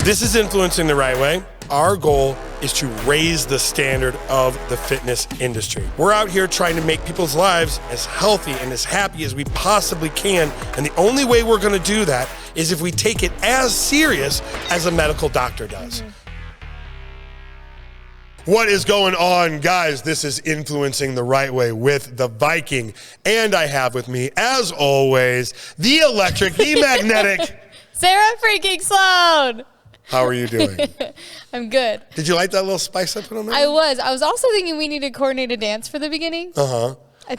This is Influencing the Right Way. Our goal is to raise the standard of the fitness industry. We're out here trying to make people's lives as healthy and as happy as we possibly can. And the only way we're going to do that is if we take it as serious as a medical doctor does. What is going on, guys? This is Influencing the Right Way with the Viking. And I have with me, as always, the electric, the magnetic, Sarah freaking Sloan. How are you doing? I'm good. Did you like that little spice I put on there? I was also thinking we need to coordinate a dance for the beginning.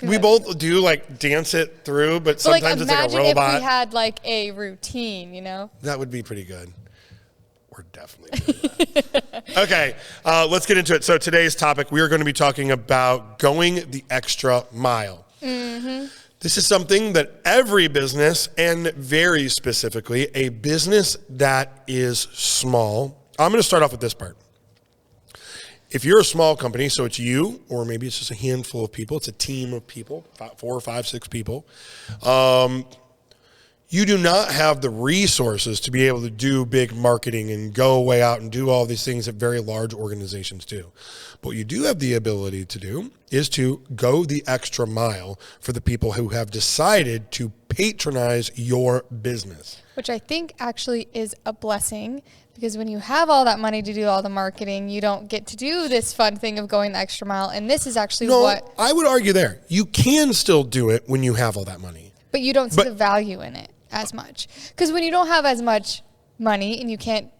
We both do like dance it through, but sometimes it's like a robot. Imagine if we had like a routine, you know? That would be pretty good. We're definitely doing that. Okay, let's get into it. So today's topic, we are going to be talking about going the extra mile. Mm-hmm. This is something that every business, and very specifically, a business that is small. I'm going to start off with this part. If you're a small company, so it's you, or maybe it's just a handful of people, it's a team of people, 4, 5, 6 people, you do not have the resources to be able to do big marketing and go way out and do all these things that very large organizations do. But what you do have the ability to do is to go the extra mile for the people who have decided to patronize your business. Which I think actually is a blessing, because when you have all that money to do all the marketing, you don't get to do this fun thing of going the extra mile. And this is actually what... I would argue there. You can still do it when you have all that money. But you don't see the value in it as much. Because when you don't have as much money and you can't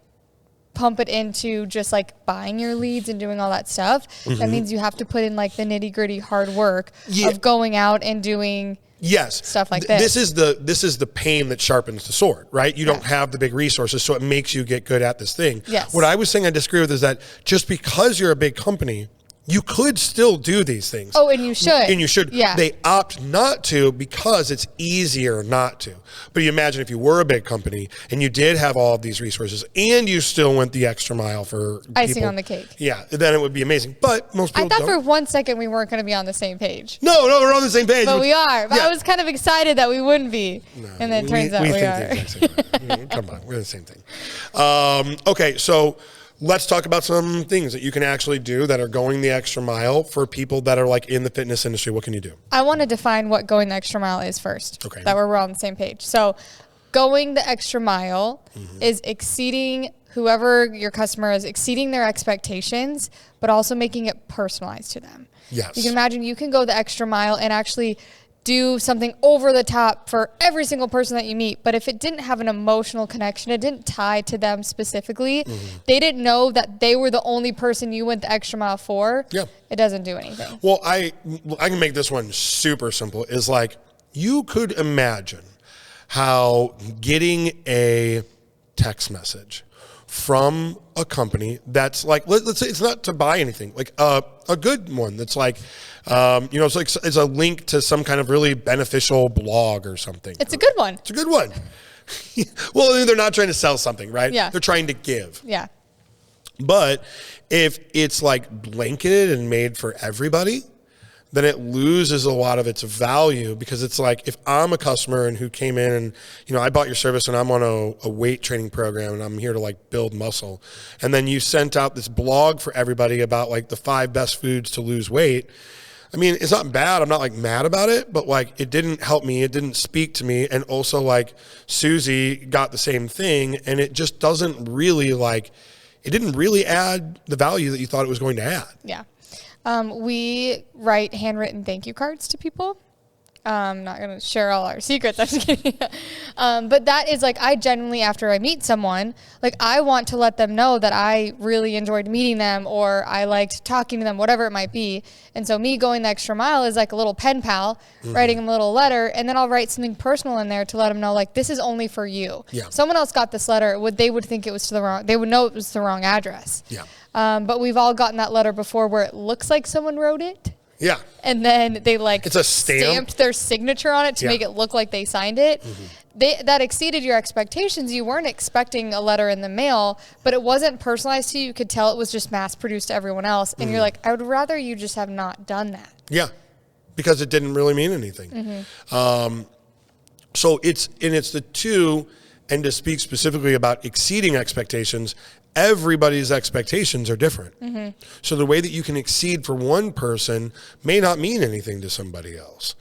pump it into just like buying your leads and doing all that stuff, that means you have to put in like the nitty gritty hard work of going out and doing stuff like this. This is the pain that sharpens the sword, right? You don't have the big resources, so it makes you get good at this thing. Yes. What I was saying I disagree with is that just because you're a big company, you could still do these things. Oh, and you should. And you should. Yeah. They opt not to because it's easier not to. But you imagine if you were a big company and you did have all of these resources and you still went the extra mile for icing on the cake. Yeah, then it would be amazing. But most people I thought for 1 second we weren't going to be on the same page. No, we're on the same page. But we are. But I was kind of excited that we wouldn't be. No, and then it turns out we are. The exact same thing. Come on, we're the same thing. Okay, so... let's talk about some things that you can actually do that are going the extra mile for people that are like in the fitness industry. What can you do? I want to define what going the extra mile is first. Okay. That we're on the same page. So going the extra mile is exceeding whoever your customer is, exceeding their expectations, but also making it personalized to them. Yes. You can imagine you can go the extra mile and actually do something over the top for every single person that you meet. But if it didn't have an emotional connection, it didn't tie to them specifically, they didn't know that they were the only person you went the extra mile for, it doesn't do anything. Well, I can make this one super simple. Is like, you could imagine how getting a text message from a company that's like, let's say it's not to buy anything, like a good one that's like, it's like it's a link to some kind of really beneficial blog or something. It's a good one. It's a good one. Well, they're not trying to sell something, right? Yeah. They're trying to give. Yeah. But if it's like blanketed and made for everybody, then it loses a lot of its value, because it's like, if I'm a customer and who came in and, I bought your service and I'm on a weight training program and I'm here to like build muscle. And then you sent out this blog for everybody about like the 5 best foods to lose weight. I mean, it's not bad. I'm not like mad about it, but like it didn't help me. It didn't speak to me. And also like Susie got the same thing, and it just doesn't really it didn't really add the value that you thought it was going to add. Yeah. We write handwritten thank you cards to people. I'm not going to share all our secrets. I'm just kidding. But that is like, I genuinely, after I meet someone, like I want to let them know that I really enjoyed meeting them, or I liked talking to them, whatever it might be. And so me going the extra mile is like a little pen pal, writing them a little letter, and then I'll write something personal in there to let them know, like, this is only for you. Yeah. Someone else got this letter, they would think it was they would know it was the wrong address. Yeah. But we've all gotten that letter before where it looks like someone wrote it. Yeah. And then they it's a stamped their signature on it to make it look like they signed it. That exceeded your expectations. You weren't expecting a letter in the mail, but it wasn't personalized to you. You could tell it was just mass produced to everyone else. And you're like, I would rather you just have not done that. Yeah. Because it didn't really mean anything. So it's the two and to speak specifically about exceeding expectations, everybody's expectations are different. Mm-hmm. So the way that you can exceed for one person may not mean anything to somebody else.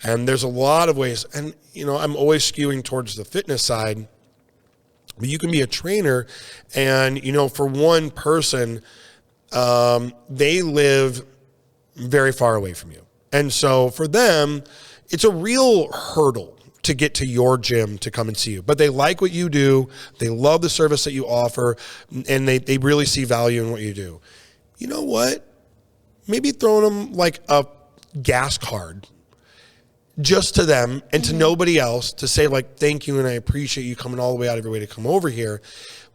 And there's a lot of ways. And, I'm always skewing towards the fitness side. But you can be a trainer and, for one person, they live very far away from you. And so for them, it's a real hurdle to get to your gym to come and see you. But they like what you do. They love the service that you offer, and they really see value in what you do. You know what? Maybe throwing them like a gas card just to them and to nobody else to say like, thank you and I appreciate you coming all the way out of your way to come over here.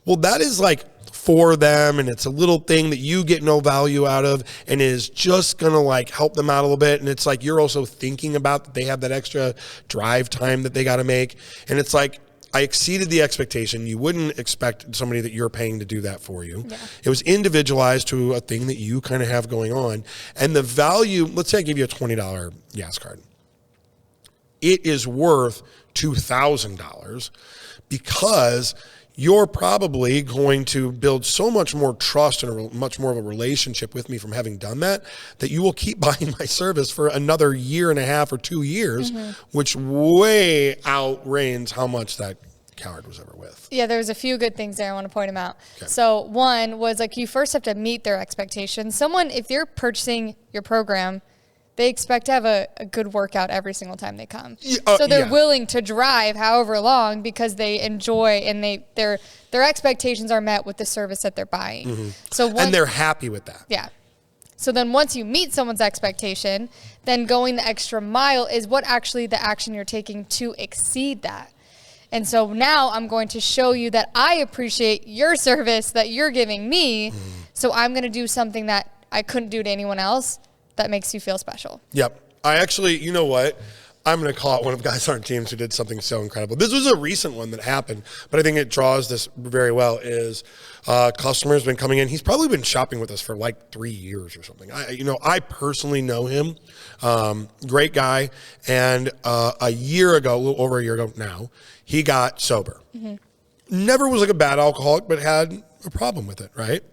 Well, that is like for them, and it's a little thing that you get no value out of and is just going to like help them out a little bit. And it's like you're also thinking about that they have that extra drive time that they got to make. And it's like, I exceeded the expectation. You wouldn't expect somebody that you're paying to do that for you. Yeah. It was individualized to a thing that you kind of have going on. And the value, let's say I give you a $20 gas card. It is worth $2,000 because you're probably going to build so much more trust and much more of a relationship with me from having done that you will keep buying my service for another year and a half or 2 years, which way outranges how much that card was ever with. Yeah, there's a few good things there. I want to point them out. Okay. So one was like you first have to meet their expectations. Someone, if they're purchasing your program, they expect to have a good workout every single time they come. So they're willing to drive however long because they enjoy and their expectations are met with the service that they're buying. Mm-hmm. And they're happy with that. Yeah. So then once you meet someone's expectation, then going the extra mile is what actually the action you're taking to exceed that. And so now I'm going to show you that I appreciate your service that you're giving me. So I'm going to do something that I couldn't do to anyone else that makes you feel special. Yep. I actually, you know what? I'm going to call out one of the guys on our teams who did something so incredible. This was a recent one that happened, but I think it draws this very well is customers been coming in. He's probably been shopping with us for like 3 years or something. I personally know him. Great guy. And a year ago, a little over a year ago now, he got sober. Mm-hmm. Never was like a bad alcoholic, but had a problem with it, right?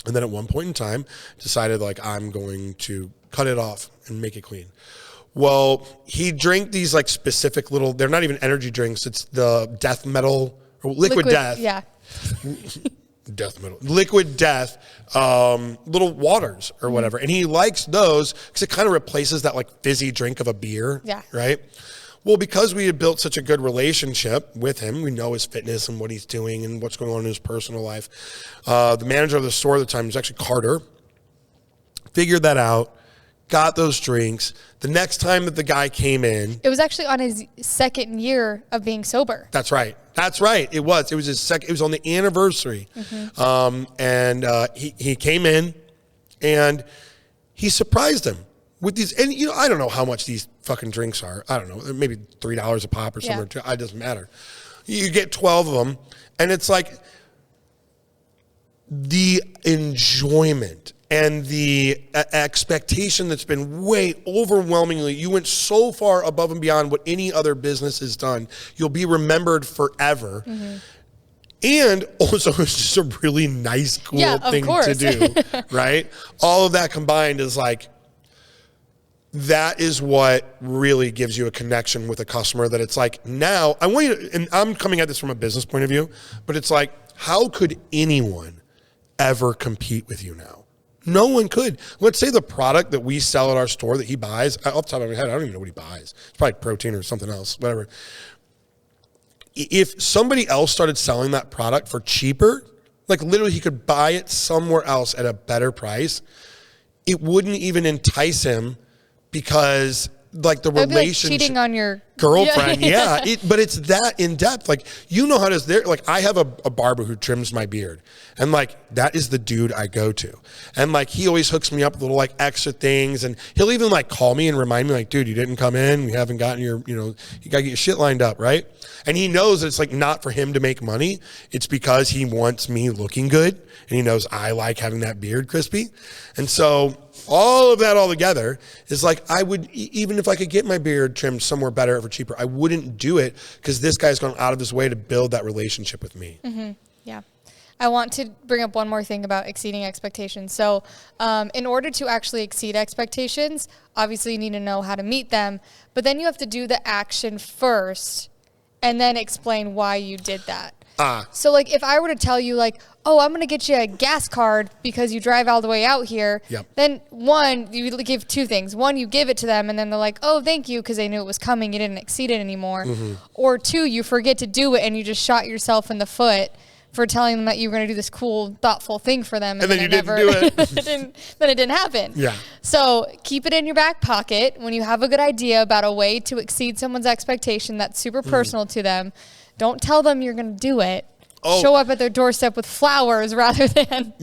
And then at one point in time, decided like I'm going to cut it off and make it clean. Well, he drank these like specific little, they're not even energy drinks. It's the death metal, or liquid death. Yeah. Death metal. Liquid death, little waters or whatever. And he likes those because it kind of replaces that like fizzy drink of a beer. Yeah. Right? Well, because we had built such a good relationship with him, we know his fitness and what he's doing and what's going on in his personal life. The manager of the store at the time was actually Carter. Figured that out, got those drinks. The next time that the guy came in, it was actually on his second year of being sober. That's right. That's right. It was. It was his second. It was on the anniversary, he came in, and he surprised him with these. And I don't know how much these fucking drinks are. I don't know, maybe $3 a pop or something. Yeah. It doesn't matter. You get 12 of them, and it's like the enjoyment and the expectation that's been way overwhelmingly, you went so far above and beyond what any other business has done. You'll be remembered forever. Mm-hmm. And also it's just a really nice, cool thing to do, right? All of that combined is like, that is what really gives you a connection with a customer that it's like, now I want you to, and I'm coming at this from a business point of view, but it's like, how could anyone ever compete with you now? No one could. Let's say the product that we sell at our store that he buys, off the top of my head, I don't even know what he buys. It's probably protein or something else, whatever. If somebody else started selling that product for cheaper, like literally he could buy it somewhere else at a better price, it wouldn't even entice him because like the relationship, like cheating on your girlfriend, but it's that in depth. Like, how does there? Like, I have a barber who trims my beard, and like that is the dude I go to, and like he always hooks me up with little like extra things, and he'll even like call me and remind me like, dude, you didn't come in, we haven't gotten your, you gotta get your shit lined up, right? And he knows that it's like not for him to make money, it's because he wants me looking good, and he knows I like having that beard crispy, and so all of that all together is like, I would, even if I could get my beard trimmed somewhere better for cheaper. I wouldn't do it because this guy's gone out of his way to build that relationship with me. Mm-hmm. Yeah. I want to bring up one more thing about exceeding expectations. So in order to actually exceed expectations, obviously you need to know how to meet them, but then you have to do the action first and then explain why you did that. So like if I were to tell you like, oh, I'm going to get you a gas card because you drive all the way out here, then one, you give two things. One, you give it to them and then they're like, oh, thank you, because they knew it was coming. You didn't exceed it anymore. Or two, you forget to do it and you just shot yourself in the foot for telling them that you were going to do this cool, thoughtful thing for them. And then you didn't do it. Then it didn't happen. Yeah. So keep it in your back pocket. When you have a good idea about a way to exceed someone's expectation that's super personal to them, don't tell them you're going to do it. Show up at their doorstep with flowers rather than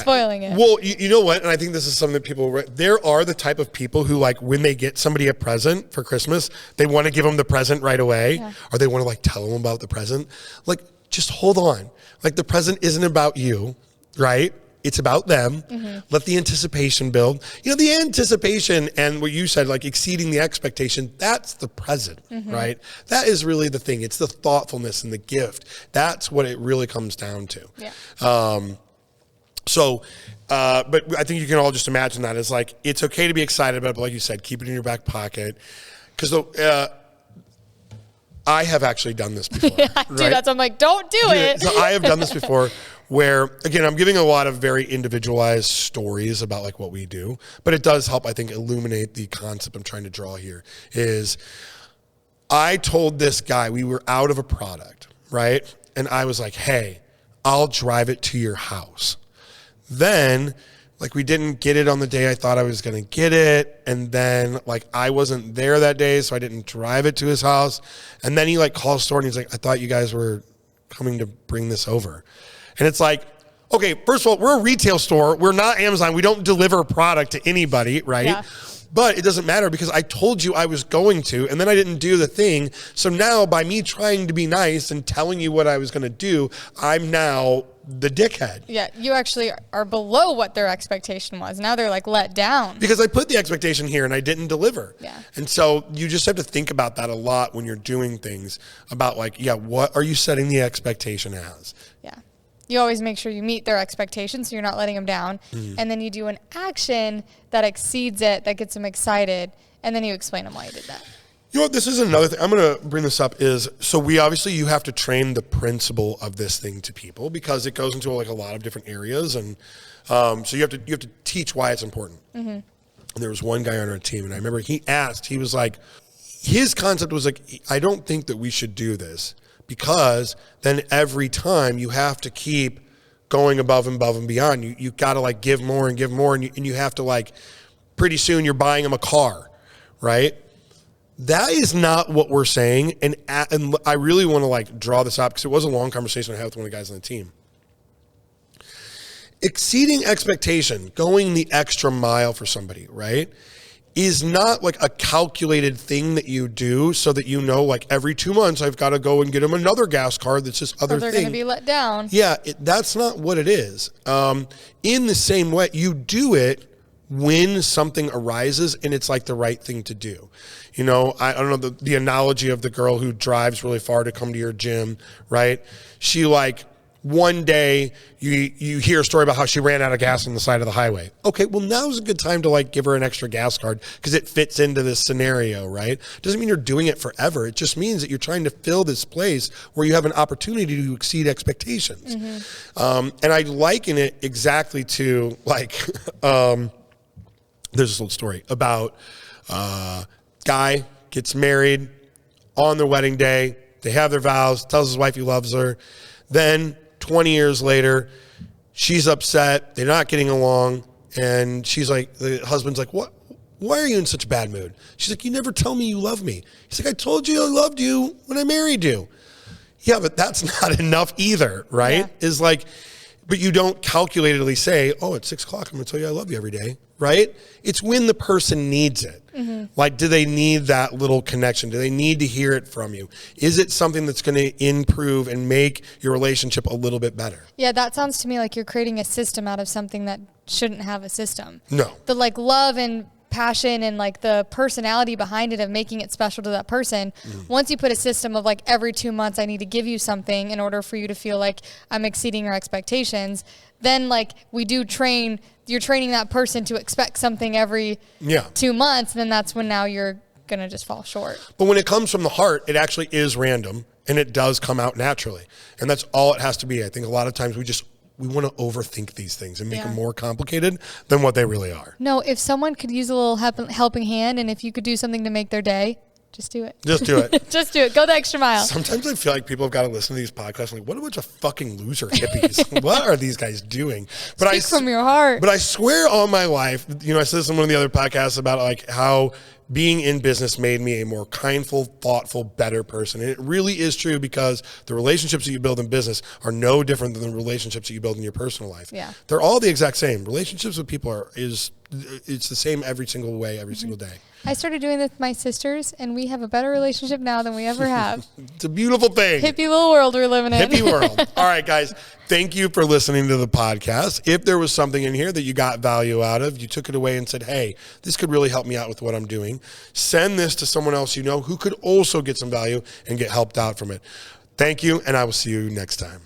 spoiling it. Well, you know what? And I think this is something that people, there are the type of people who like when they get somebody a present for Christmas, they want to give them the present right away, or they want to like tell them about the present. Like, just hold on. Like the present isn't about you, right? It's about them. Let the anticipation build. You know, the anticipation and what you said, like exceeding the expectation, that's the present, right? That is really the thing. It's the thoughtfulness and the gift. That's what it really comes down to. But I think you can all just imagine that as like, it's okay to be excited about it, but like you said, keep it in your back pocket. Because I have actually done this before. I do that. So I'm like, don't do it. So I have done this before where, again, I'm giving a lot of very individualized stories about like what we do, but it does help, I think, illuminate the concept I'm trying to draw here is I told this guy, we were out of a product, right? And I was like, hey, I'll drive it to your house. Then like we didn't get it on the day I thought I was going to get it. And then like I wasn't there that day, so I didn't drive it to his house. And then he like calls the store and he's like, I thought you guys were coming to bring this over. And it's like, okay, first of all, we're a retail store. We're not Amazon. We don't deliver product to anybody, right? But it doesn't matter because I told you I was going to, and then I didn't do the thing. So now by me trying to be nice and telling you what I was going to do, I'm now the dickhead. Yeah, you actually are below what their expectation was. Now they're like let down. Because I put the expectation here and I didn't deliver. Yeah. And so you just have to think about that a lot when you're doing things about like, what are you setting the expectation as? Yeah. You always make sure you meet their expectations so you're not letting them down. And then you do an action that exceeds it, that gets them excited, and then you explain them why you did that. You know what, this is another thing. I'm going to bring this up is, so you have to train the principle of this thing to people because it goes into like a lot of different areas. And so you have to teach why it's important. And there was one guy on our team and I remember he was like, his concept was like, I don't think that we should do this because then every time you have to keep going above and beyond. You got to like give more and give more. And you have to like, pretty soon you're buying them a car, right? That is not what we're saying. And I really want to like draw this up because it was a long conversation I had with one of the guys on the team. Exceeding expectation, going the extra mile for somebody, right, is not like a calculated thing that you do so that you know like every 2 months I've got to go and get them another gas card that's this other thing. They're going to be let down. Yeah, that's not what it is. In the same way, you do it when something arises and it's like the right thing to do. You know, I don't know the analogy of the girl who drives really far to come to your gym, right? She like one day you hear a story about how she ran out of gas on the side of the highway. Okay, well now's a good time to like give her an extra gas card because it fits into this scenario, right? Doesn't mean you're doing it forever. It just means that you're trying to fill this place where you have an opportunity to exceed expectations. And I liken it exactly to like, there's this little story about guy gets married on their wedding day. They have their vows, tells his wife he loves her. Then 20 years later, she's upset. They're not getting along. And she's like, the husband's like, what? Why are you in such a bad mood? She's like, you never tell me you love me. He's like, I told you I loved you when I married you. Yeah, but that's not enough either, right? Yeah. Is like, but you don't calculatedly say, oh, at 6 o'clock, I'm going to tell you I love you every day, right? It's when the person needs it. Like, do they need that little connection? Do they need to hear it from you? Is it something that's going to improve and make your relationship a little bit better? Yeah, that sounds to me like you're creating a system out of something that shouldn't have a system. No. The like love and passion and like the personality behind it of making it special to that person. Once you put a system of like every 2 months I need to give you something in order for you to feel like I'm exceeding your expectations, then like you're training that person to expect something every 2 months, then that's when now you're going to just fall short. But when it comes from the heart, it actually is random and it does come out naturally. And that's all it has to be. I think a lot of times we want to overthink these things and make them more complicated than what they really are. No, if someone could use a little helping hand and if you could do something to make their day, just do it. Just do it. Just do it. Go the extra mile. Sometimes I feel like people have got to listen to these podcasts like, what a bunch of fucking loser hippies. What are these guys doing? But Speak from your heart. But I swear on my life, I said this in one of the other podcasts about like how being in business made me a more kindful, thoughtful, better person. And it really is true because the relationships that you build in business are no different than the relationships that you build in your personal life. Yeah. They're all the exact same. Relationships with people it's the same every single way, every single day. I started doing this with my sisters, and we have a better relationship now than we ever have. It's a beautiful thing. Hippie little world we're living in. Hippie world. All right, guys. Thank you for listening to the podcast. If there was something in here that you got value out of, you took it away and said, hey, this could really help me out with what I'm doing, send this to someone else you know who could also get some value and get helped out from it. Thank you, and I will see you next time.